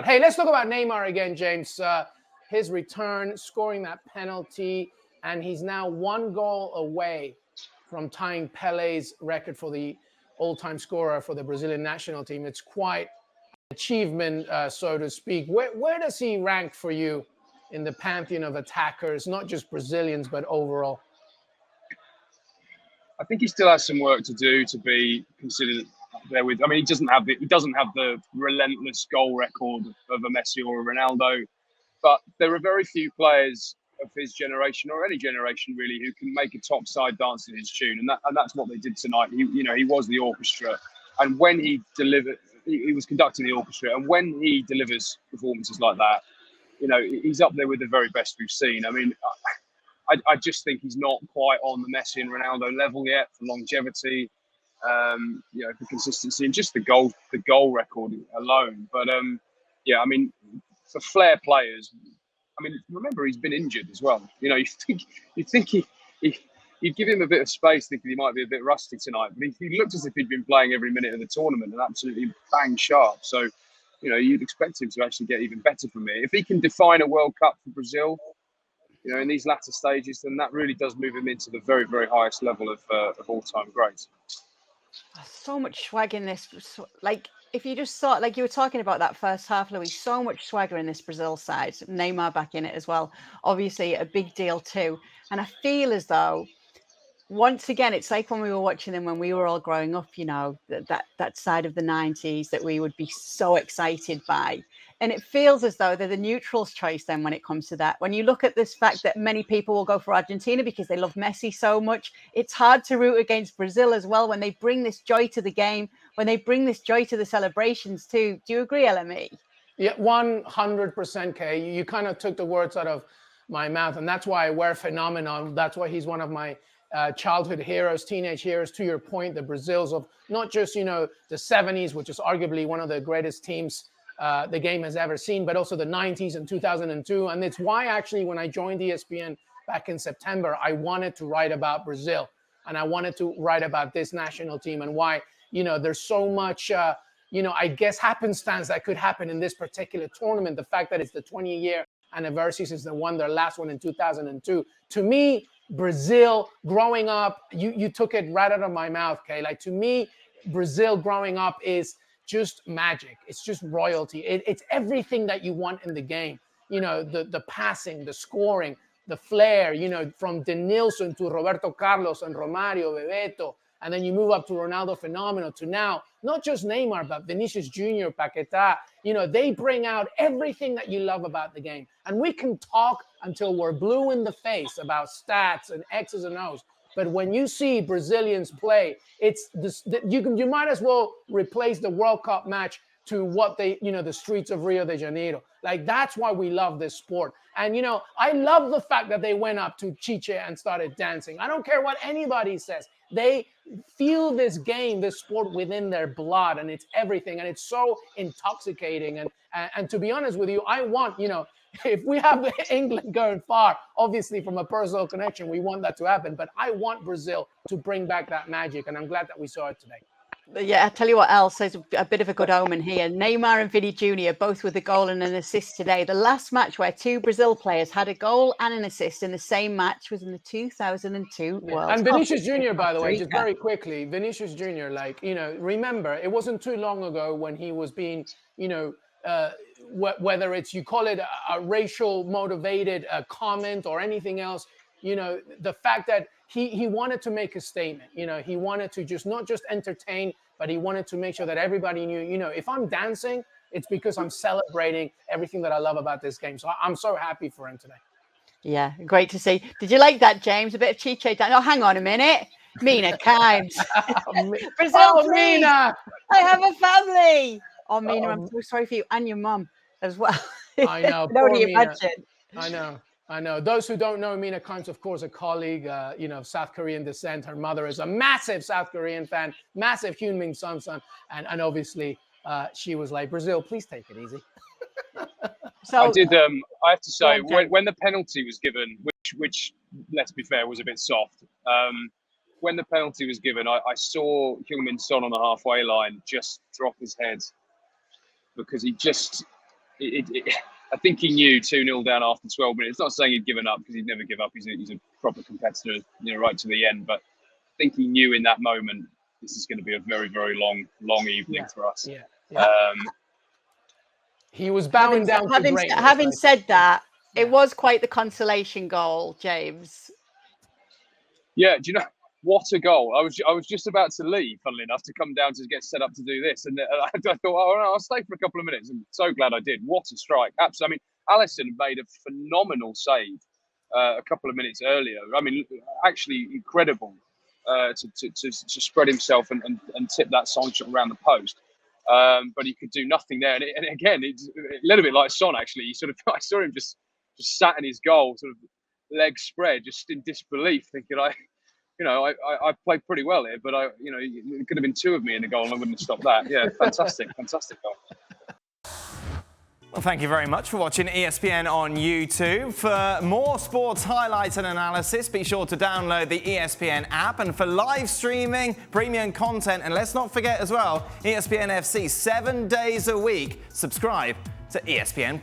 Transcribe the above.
Hey, let's talk about Neymar again, James. His return, scoring that penalty, and he's now 1 goal away from tying Pele's record for the all-time scorer for the Brazilian national team. It's quite an achievement, so to speak. Where does he rank for you in the pantheon of attackers, not just Brazilians, but overall? I think he still has some work to do to be considered there with. I mean, he doesn't have the relentless goal record of a Messi or a Ronaldo, but there are very few players of his generation, or any generation really, who can make a top side dance to his tune, and that's what they did tonight. He was the orchestra, and when he delivered, he was conducting the orchestra, and when he delivers performances like that, he's up there with the very best we've seen. I mean, I just think he's not quite on the Messi and Ronaldo level yet for longevity, for consistency and just the goal record alone. But I mean, for flair players, I mean, remember he's been injured as well. You think you'd give him a bit of space, thinking he might be a bit rusty tonight, but he looked as if he'd been playing every minute of the tournament and absolutely bang sharp. So, you'd expect him to actually get even better from it. If he can define a World Cup for Brazil, in these latter stages, then that really does move him into the very, very highest level of all-time greats. So much swag in this. Like, if you just saw, like you were talking about that first half, Louis, so much swagger in this Brazil side. Neymar back in it as well. Obviously, a big deal too. And I feel as though, once again, it's like when we were watching them when we were all growing up, that side of the 90s that we would be so excited by. And it feels as though they're the neutrals choice then when it comes to that. When you look at this fact that many people will go for Argentina because they love Messi so much, it's hard to root against Brazil as well when they bring this joy to the game, when they bring this joy to the celebrations too. Do you agree, LME? Yeah, 100%, Kay. You kind of took the words out of my mouth, and that's why I wear Phenomenon. That's why he's one of my childhood heroes, teenage heroes. To your point, the Brazils of not just, the 70s, which is arguably one of the greatest teams the game has ever seen, but also the 90s and 2002. And it's why actually when I joined ESPN back in September, I wanted to write about Brazil, and I wanted to write about this national team and why, there's so much, I guess happenstance that could happen in this particular tournament. The fact that it's the 20-year anniversary since they won their last one in 2002. To me, Brazil growing up, you took it right out of my mouth, Kay. Like, to me, Brazil growing up is just magic. It's just royalty. It's everything that you want in the game. The passing, the scoring, the flair, from Denilson to Roberto Carlos and Romario, Bebeto, and then you move up to Ronaldo Phenomenal to now, not just Neymar, but Vinicius Jr, Paquetá. They bring out everything that you love about the game. And we can talk until we're blue in the face about stats and X's and O's. But when you see Brazilians play, it's this, you might as well replace the World Cup match to what they, the streets of Rio de Janeiro. Like, that's why we love this sport. And, I love the fact that they went up to Chiche and started dancing. I don't care what anybody says. They feel this game, this sport within their blood, and it's everything. And it's so intoxicating. And to be honest with you, I want, if we have England going far, obviously from a personal connection, we want that to happen. But I want Brazil to bring back that magic, and I'm glad that we saw it today. Yeah, I tell you what else is a bit of a good omen here. Neymar and Vini Jr. both with a goal and an assist today. The last match where two Brazil players had a goal and an assist in the same match was in the 2002 World Cup. And Vinicius Jr., by the way, just very quickly, Vinicius Jr., remember, it wasn't too long ago when he was being, whether it's, you call it a racial motivated comment or anything else, the fact that he wanted to make a statement, he wanted to just not just entertain, but he wanted to make sure that everybody knew, if I'm dancing, it's because I'm celebrating everything that I love about this game. So I'm so happy for him today. Yeah, great to see. Did you like that, James? A bit of Chiche dance. Oh, hang on a minute. Mina Kimes. Brazil, Mina! I have a family. Oh, Mina, I'm so sorry for you and your mum as well. I know. Poor Mina. I know. Those who don't know Mina Kimes, of course, a colleague, of South Korean descent. Her mother is a massive South Korean fan, massive Heung-min Son. And obviously, she was like, Brazil, please take it easy. So I did. I have to say, when the penalty was given, which let's be fair, was a bit soft. When the penalty was given, I saw Heung-min Son on the halfway line just drop his head because he just I think he knew 2-0 down after 12 minutes. Not saying he'd given up, because he'd never give up. He's a proper competitor, right to the end. But I think he knew in that moment this is going to be a very, very long evening for us. He was bowing down to greatness. Having said that, it was quite the consolation goal, James. Yeah, do you know what a goal? I was just about to leave, funnily enough, to come down to get set up to do this, and I thought, oh no, I'll stay for a couple of minutes. I'm so glad I did. What a strike! Absolutely. I mean, Alisson made a phenomenal save a couple of minutes earlier. I mean, actually incredible to spread himself and tip that Son shot around the post. But he could do nothing there. And again, it's a little bit like Son, actually. I saw him just sat in his goal, sort of legs spread, just in disbelief, thinking, I played pretty well here, but it could have been two of me in the goal and I wouldn't have stopped that. Yeah, fantastic goal. Well, thank you very much for watching ESPN on YouTube. For more sports highlights and analysis, be sure to download the ESPN app. And for live streaming, premium content, and let's not forget as well, ESPN FC 7 days a week. Subscribe to ESPN+.